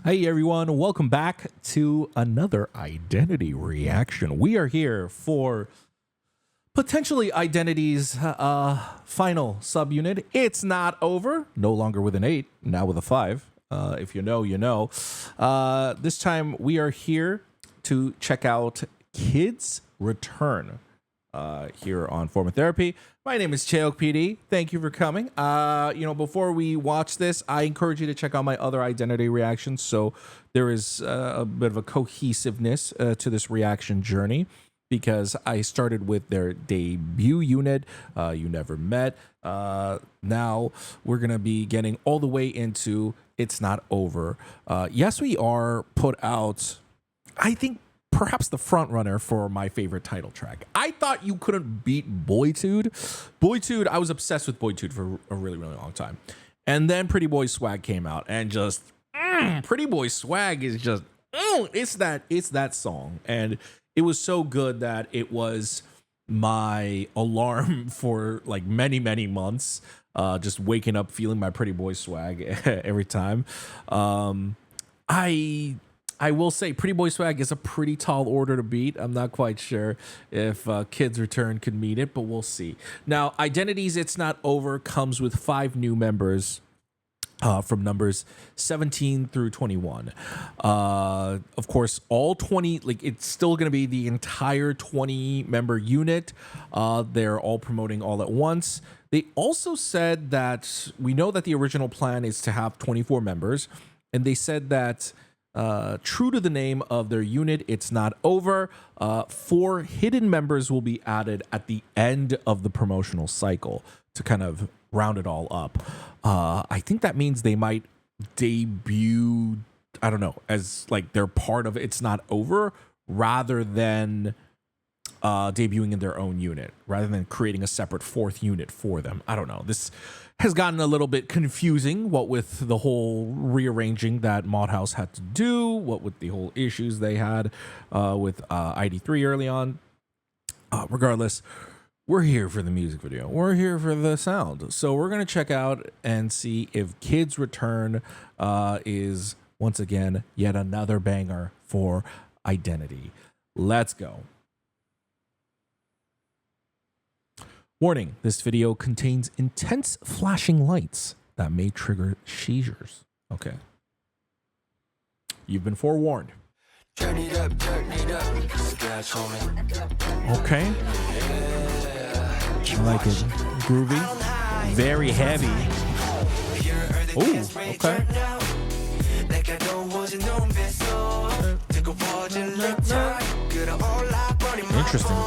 Hey everyone, welcome back to another identity reaction. We are here for potentially Identity's final subunit. It's not over, no longer with an 8, now with a 5. If you know, you know. This time we are here to check out Kids Return here on Form of Therapy. My name is Cheok PD. Thank you for coming. Before we watch this, I encourage you to check out my other identity reactions. So there is a bit of a cohesiveness to this reaction journey because I started with their debut unit, You Never Met. Now we're going to be getting all the way into It's Not Over. Yes, we are put out, I think, perhaps the front runner for my favorite title track. I thought you couldn't beat Boytude. Boytude, I was obsessed with Boytude for a really, really long time. And then Pretty Boy Swag came out and just, Pretty Boy Swag is just, it's that song. And it was so good that it was my alarm for like many, many months. Just waking up feeling my Pretty Boy Swag every time. I will say Pretty Boy Swag is a pretty tall order to beat. I'm not quite sure if Kids Return could meet it, but we'll see. Now, Identity's It's Not Over comes with 5 new members from numbers 17 through 21. Of course, all 20, it's still going to be the entire 20-member unit. They're all promoting all at once. They also said that we know that the original plan is to have 24 members, and they said that true to the name of their unit, It's Not Over, 4 hidden members will be added at the end of the promotional cycle to kind of round it all up. I think that means they might debut, I don't know, as like they're part of It's Not Over rather than debuting in their own unit, rather than creating a separate 4th unit for them. I don't know. This has gotten a little bit confusing, what with the whole rearranging that Mod House had to do, what with the whole issues they had with ID3 early on. Regardless, we're here for the music video. We're here for the sound. So we're going to check out and see if Kids Return is, once again, yet another banger for Identity. Let's go. Warning, this video contains intense flashing lights that may trigger seizures. Okay. You've been forewarned. Turn it up, okay. I like it. Groovy. Very heavy. Ooh, okay. Interesting.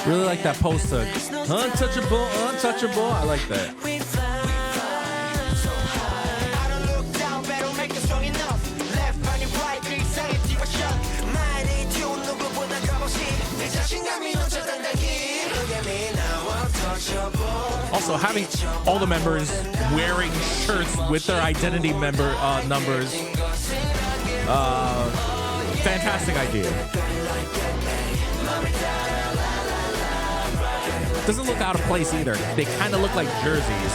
Really like that poster. Untouchable, untouchable. I like that. Also, having all the members wearing shirts with their identity member numbers, fantastic idea. Doesn't look out of place either. They kind of look like jerseys.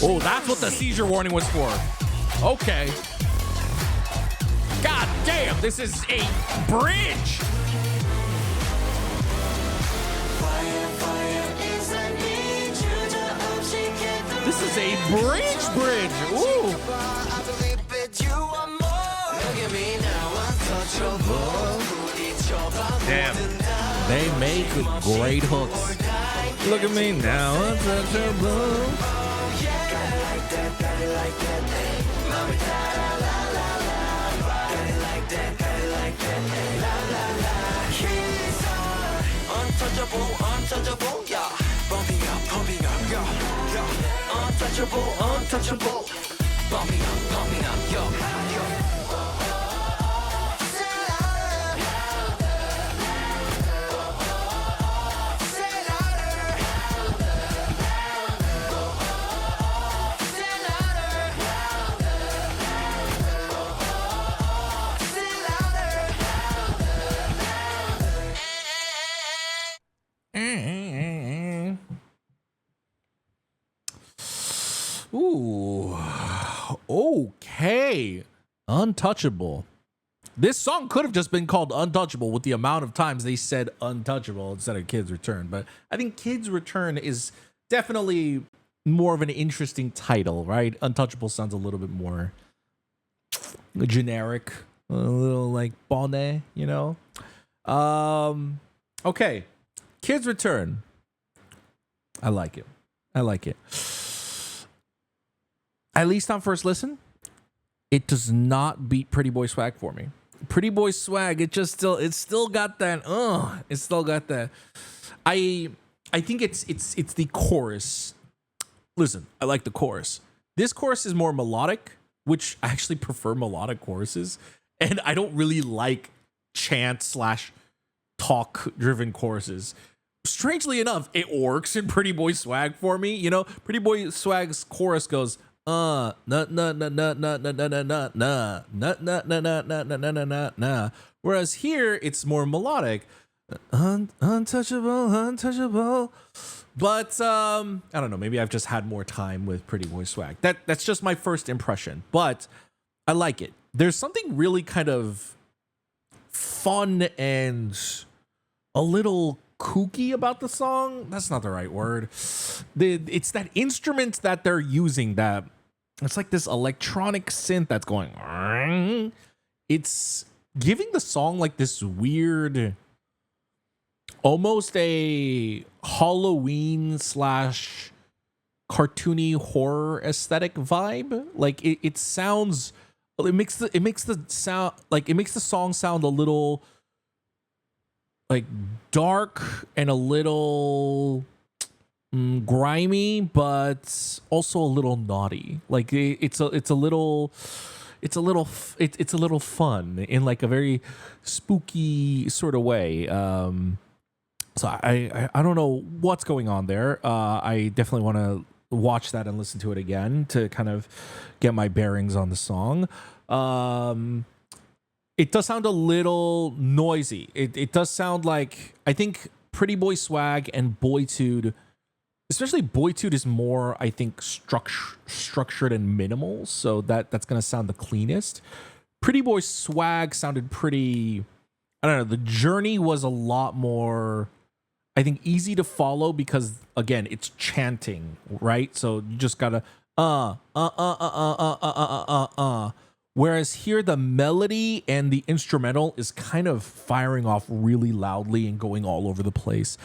Oh, that's what the seizure warning was for. Okay. God damn, this is a bridge. This is a bridge. Ooh. Damn. They make great hooks. Look at me now, untouchable. Untouchable, yeah. Bumping up, yeah. Untouchable. Bumping up, yo. Ooh, okay. Untouchable. This song could have just been called Untouchable with the amount of times they said untouchable instead of Kids Return. But I think Kids Return is definitely more of an interesting title, right? Untouchable sounds a little bit more generic, a little like bonnet, you know? Okay. Kids Return. I like it. At least on first listen, it does not beat Pretty Boy Swag for me. Pretty Boy Swag, it's still got that. It's still got that. I think it's the chorus. Listen, I like the chorus. This chorus is more melodic, which I actually prefer melodic choruses, and I don't really like chant / talk driven choruses. Strangely enough, it works in Pretty Boy Swag for me. You know, Pretty Boy Swag's chorus goes, nah. Whereas here it's more melodic. Untouchable. But I don't know, maybe I've just had more time with Pretty Boy Swag. That's just my first impression, but I like it. There's something really kind of fun and a little kooky about the song. That's not the right word. It's that instrument that they're using that it's like this electronic synth that's going. It's giving the song like this weird, almost a Halloween / cartoony horror aesthetic vibe. Like it sounds. It makes the song sound a little like dark and a little grimy, but also a little naughty. Like it's a little fun in like a very spooky sort of way. So I don't know what's going on there. I definitely want to watch that and listen to it again to kind of get my bearings on the song. It does sound a little noisy. It does sound like, I think Pretty Boy Swag and Boytude, especially Boytude, is more, I think, structured and minimal. So that's going to sound the cleanest. Pretty Boy Swag sounded pretty, I don't know, the journey was a lot more, I think, easy to follow because, again, it's chanting, right? So you just gotta Whereas here, the melody and the instrumental is kind of firing off really loudly and going all over the place.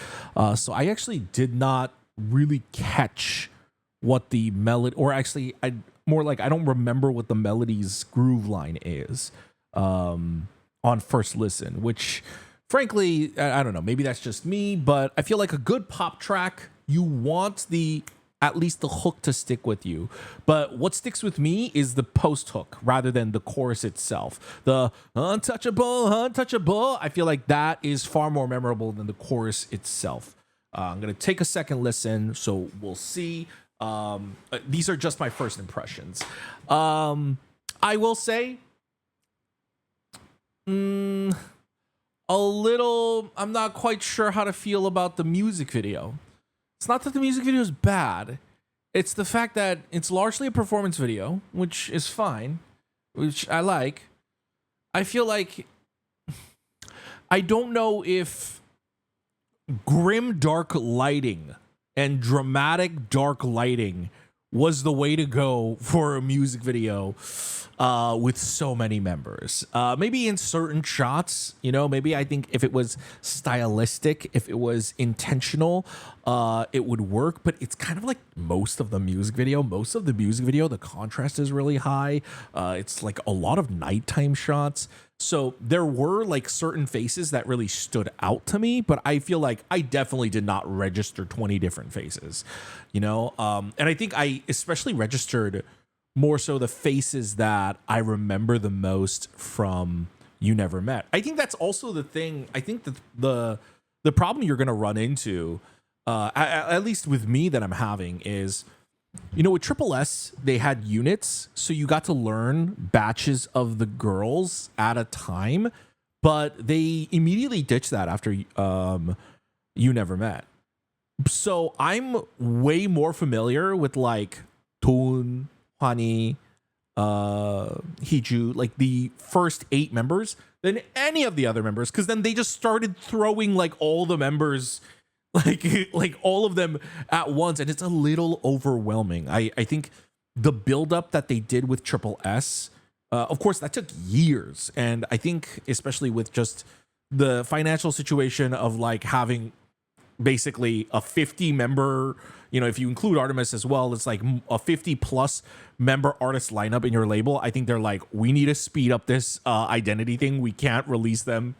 So I actually did not really catch what the melody, or actually, I don't remember what the melody's groove line is on first listen, which frankly, I don't know, maybe that's just me, but I feel like a good pop track, you want at least the hook to stick with you. But what sticks with me is the post hook rather than the chorus itself. The untouchable, I feel like that is far more memorable than the chorus itself. I'm going to take a second listen, so we'll see. These are just my first impressions. I will say, a little, I'm not quite sure how to feel about the music video. It's not that the music video is bad. It's the fact that it's largely a performance video, which is fine, which I like. I feel like, I don't know if grim dark lighting and dramatic dark lighting was the way to go for a music video with so many members. Maybe in certain shots, maybe I think if it was stylistic, if it was intentional, it would work. But it's kind of like most of the music video. Most of the music video, the contrast is really high. It's like a lot of nighttime shots. So there were like certain faces that really stood out to me, but I feel like I definitely did not register 20 different faces, and I think I especially registered more so the faces that I remember the most from You Never Met. I think that's also the thing. I think that the problem you're going to run into, at least with me that I'm having is, with Triple S, they had units, so you got to learn batches of the girls at a time, but they immediately ditched that after You Never Met. So I'm way more familiar with like Toon, Hwani, Hiju, like the first 8 members than any of the other members, because then they just started throwing like all the members like all of them at once, and it's a little overwhelming. I think the buildup that they did with Triple S, of course that took years, and I think especially with just the financial situation of like having basically a 50 member, if you include Artemis as well, it's like a 50 plus member artist lineup in your label. I think they're like, we need to speed up this identity thing. We can't release them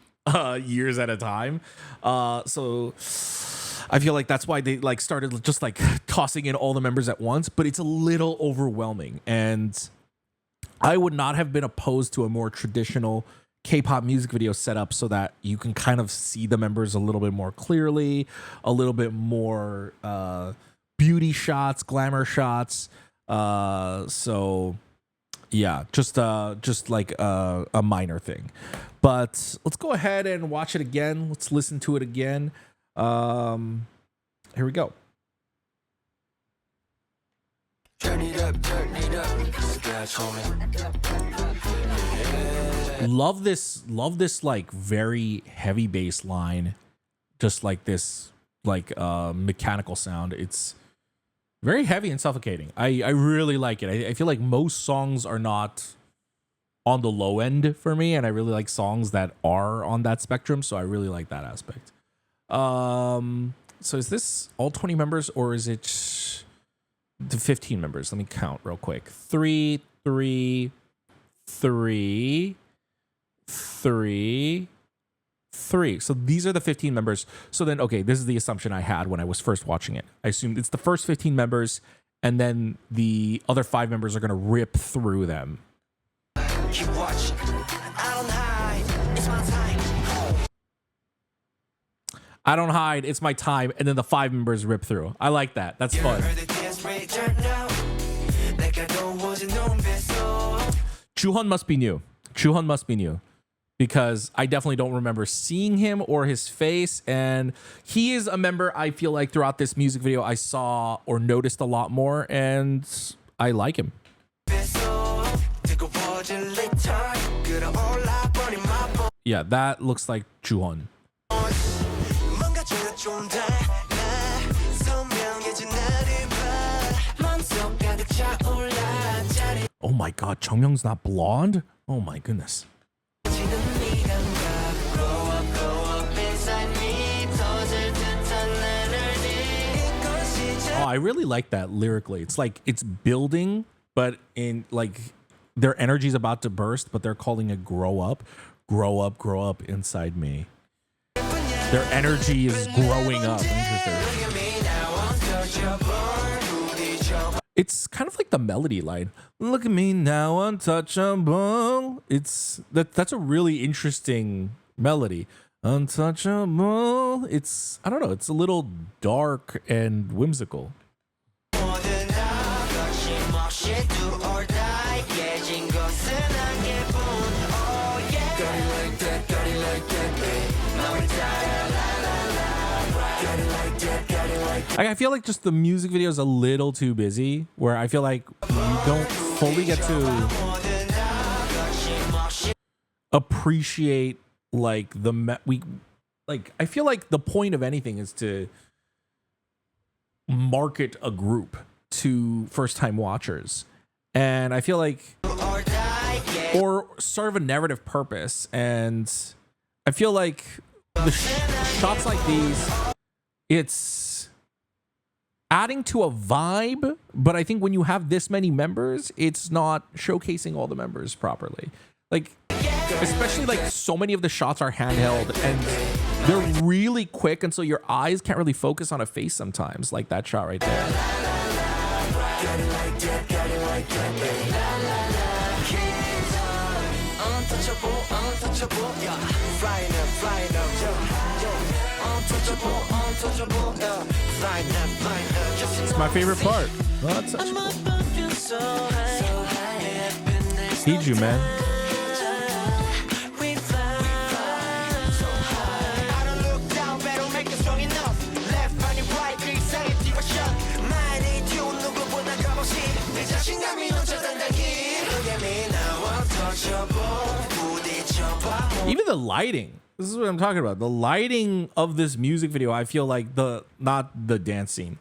years at a time. So I feel like that's why they like started just like tossing in all the members at once, but it's a little overwhelming. And I would not have been opposed to a more traditional K-pop music video setup so that you can kind of see the members a little bit more clearly, a little bit more beauty shots, glamour shots. So yeah, just like a minor thing. But let's go ahead and watch it again. Let's listen to it again. Here we go. Turn it up, scratch on it. Love this like very heavy bass line, just like this like mechanical sound. It's very heavy and suffocating. I really like it. I feel like most songs are not on the low end for me, and I really like songs that are on that spectrum, so I really like that aspect. So is this all 20 members, or is it the 15 members? Let me count real quick. 3, 3, 3, 3, 3. So these are the 15 members. So then, okay, this is the assumption I had when I was first watching it. I assumed it's the first 15 members, and then the other 5 members are going to rip through them. Keep watching. I don't hide. It's my time. I don't hide, it's my time, and then the 5 members rip through. I like that. That's fun. Chuhon must be new. Chuhon must be new. Because I definitely don't remember seeing him or his face. And he is a member I feel like throughout this music video I saw or noticed a lot more. And I like him. Yeah, that looks like Chuhon. Oh my god, Chungmyung's not blonde? Oh my goodness. Oh, I really like that lyrically. It's like it's building, but in like their energy's about to burst, but they're calling it grow up inside me. Their energy is growing up. It's kind of like the melody line. Look at me now, untouchable. That's a really interesting melody. Untouchable. I don't know, it's a little dark and whimsical. I feel like just the music video is a little too busy, where I feel like you don't fully get to appreciate like I feel like the point of anything is to market a group. to first time watchers. And I feel like, or serve a narrative purpose. And I feel like the shots like these, it's adding to a vibe, but I think when you have this many members, it's not showcasing all the members properly. Like, especially like so many of the shots are handheld and they're really quick, and so your eyes can't really focus on a face sometimes, like that shot right there. It's my favorite part. Need you, man. Even the lighting. This is what I'm talking about. The lighting of this music video, I feel like not the dance scene.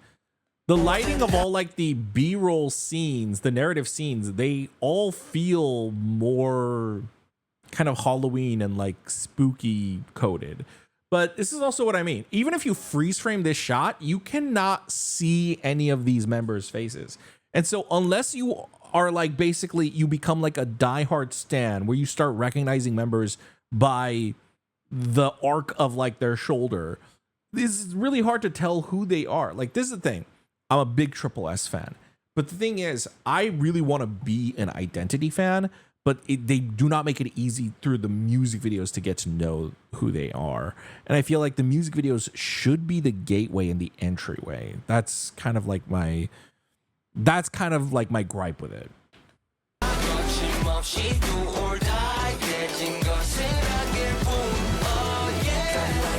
The lighting of all like the B-roll scenes, the narrative scenes, they all feel more kind of Halloween and like spooky coded. But this is also what I mean. Even if you freeze frame this shot, you cannot see any of these members' faces. And so unless you are like basically you become like a diehard stan where you start recognizing members by the arc of like their shoulder, this is really hard to tell who they are. Like, this is the thing. I'm a big Triple S fan. But the thing is, I really want to be an Identity fan, but they do not make it easy through the music videos to get to know who they are. And I feel like the music videos should be the gateway and the entryway. That's kind of like my gripe with it.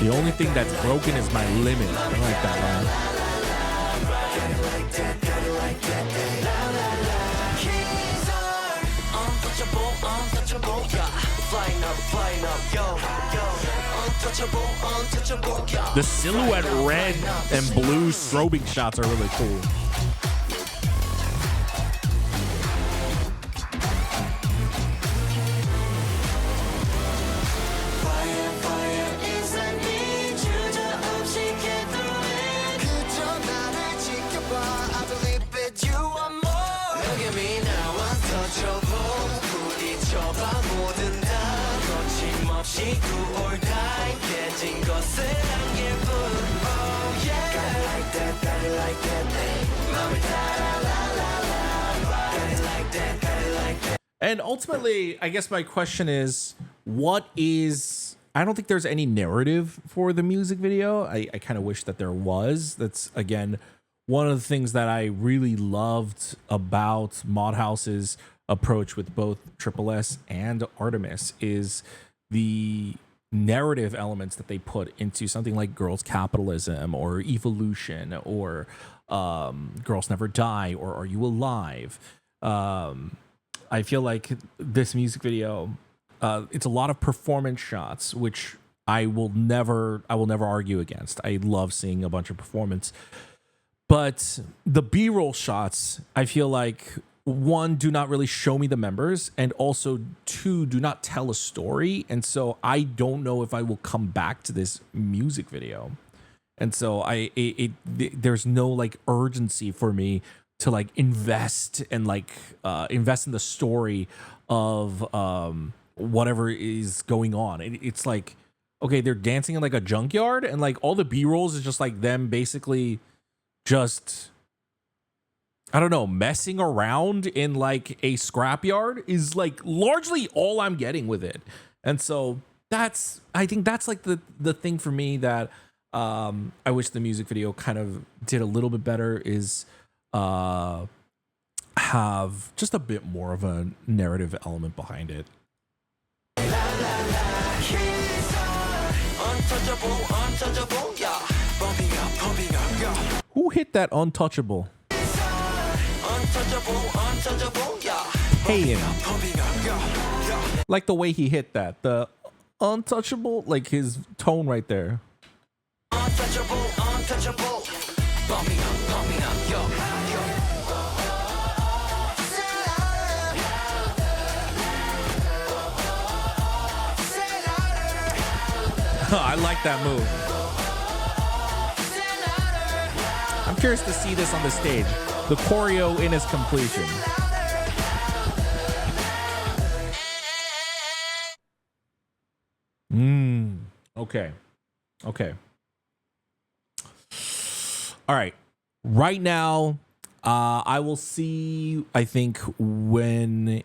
The only thing that's broken is my limit. I like that line. The silhouette red and blue strobing shots are really cool. And ultimately, I guess my question is, I don't think there's any narrative for the music video. I kind of wish that there was. That's, again, one of the things that I really loved about Modhouse's approach with both Triple S and Artemis is the narrative elements that they put into something like Girls Capitalism or Evolution or Girls Never Die or Are You Alive? I feel like this music video, it's a lot of performance shots, which I will never argue against. I love seeing a bunch of performance. But the B-roll shots, I feel like, one, do not really show me the members, and also two, do not tell a story. And so I don't know if I will come back to this music video. And so there's no like urgency for me to like invest in the story of whatever is going on. It's like, okay, they're dancing in like a junkyard, and like all the B-rolls is just like them basically just, I don't know, messing around in like a scrapyard is like largely all I'm getting with it. And so I think that's like the thing for me that I wish the music video kind of did a little bit better, is have just a bit more of a narrative element behind it. Who hit that untouchable? Paying. Like the way he hit that. The untouchable, like his tone right there. I like that move. I'm curious to see this on the stage. The choreo in its completion. Okay. Okay. All right. Right now, I will see, I think, when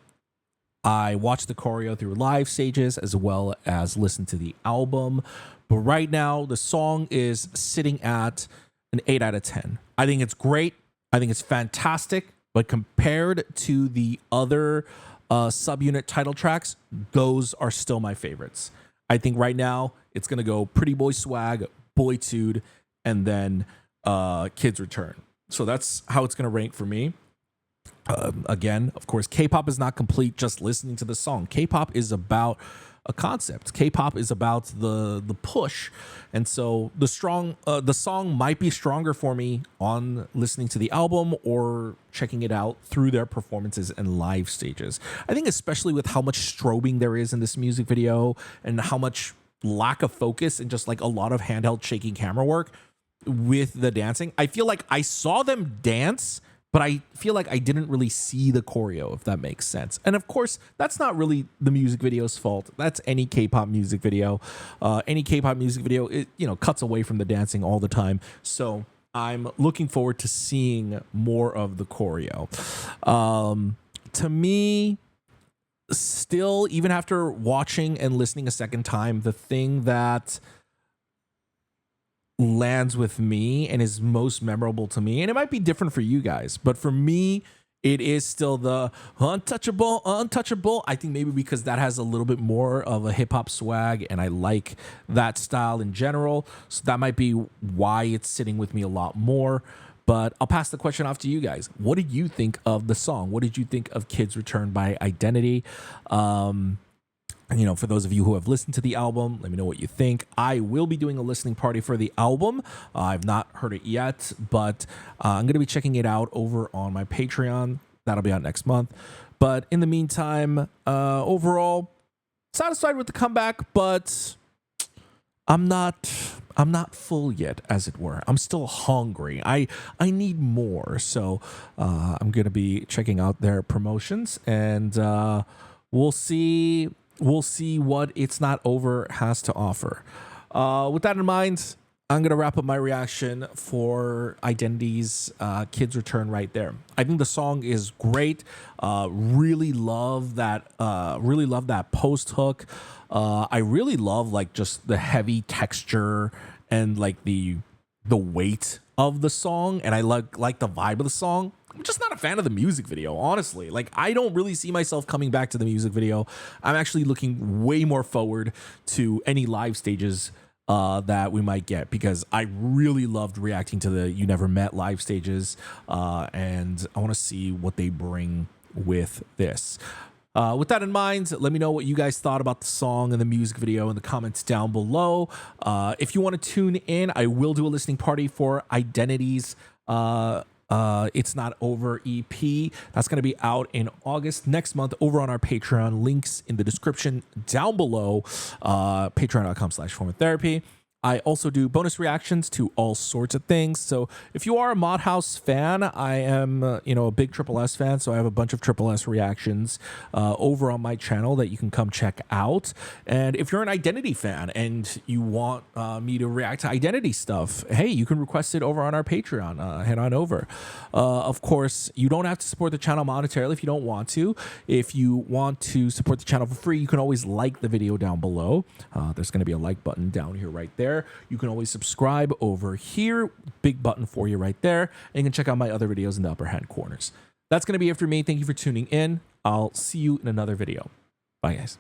I watch the choreo through live stages as well as listen to the album. But right now, the song is sitting at an 8 out of 10. I think it's great. I think it's fantastic. But compared to the other subunit title tracks, those are still my favorites. I think right now it's going to go Pretty Boy Swag, Boytude, and then Kids Return. So that's how it's going to rank for me. Again, of course, K-pop is not complete just listening to the song. K-pop is about a concept. K-pop is about the push, and so the song might be stronger for me on listening to the album or checking it out through their performances and live stages. I think especially with how much strobing there is in this music video and how much lack of focus and just like a lot of handheld shaking camera work with the dancing, I feel like I saw them dance, but I feel like I didn't really see the choreo, if that makes sense. And of course, that's not really the music video's fault. That's any K-pop music video. Any K-pop music video, it cuts away from the dancing all the time. So I'm looking forward to seeing more of the choreo. To me, still, even after watching and listening a second time, the thing that lands with me and is most memorable to me, and it might be different for you guys, but for me it is still the untouchable. I think maybe because that has a little bit more of a hip-hop swag and I like that style in general, so that might be why it's sitting with me a lot more. But I'll pass the question off to you guys. What did you think of the song? What did you think of Kids Return by Identity? For those of you who have listened to the album, let me know what you think. I will be doing a listening party for the album. I've not heard it yet, but I'm going to be checking it out over on my Patreon. That'll be out next month. But in the meantime, overall, satisfied with the comeback, but I'm not full yet, as it were. I'm still hungry. I need more. So I'm going to be checking out their promotions, and we'll see what It's Not Over has to offer. With that in mind, I'm going to wrap up my reaction for Identity's Kids Return right there. I think the song is great. Really love that post hook. I really love like just the heavy texture and like the weight of the song, and I like the vibe of the song. I'm just not a fan of the music video, honestly. Like, I don't really see myself coming back to the music video. I'm actually looking way more forward to any live stages that we might get, because I really loved reacting to the You Never Met live stages, and I want to see what they bring with this. With that in mind, let me know what you guys thought about the song and the music video in the comments down below. If you want to tune in, I will do a listening party for Identity's It's Not Over EP. That's going to be out in August next month over on our Patreon. Links in the description down below. Patreon.com/formatherapy. I also do bonus reactions to all sorts of things. So if you are a Mod House fan, I am, a big Triple S fan. So I have a bunch of Triple S reactions over on my channel that you can come check out. And if you're an Identity fan and you want me to react to Identity stuff, hey, you can request it over on our Patreon. Head on over. Of course, you don't have to support the channel monetarily if you don't want to. If you want to support the channel for free, you can always like the video down below. There's going to be a like button down here right there. You can always subscribe over here. Big button for you right there. And you can check out my other videos in the upper hand corners. That's going to be it for me. Thank you for tuning in. I'll see you in another video. Bye, guys.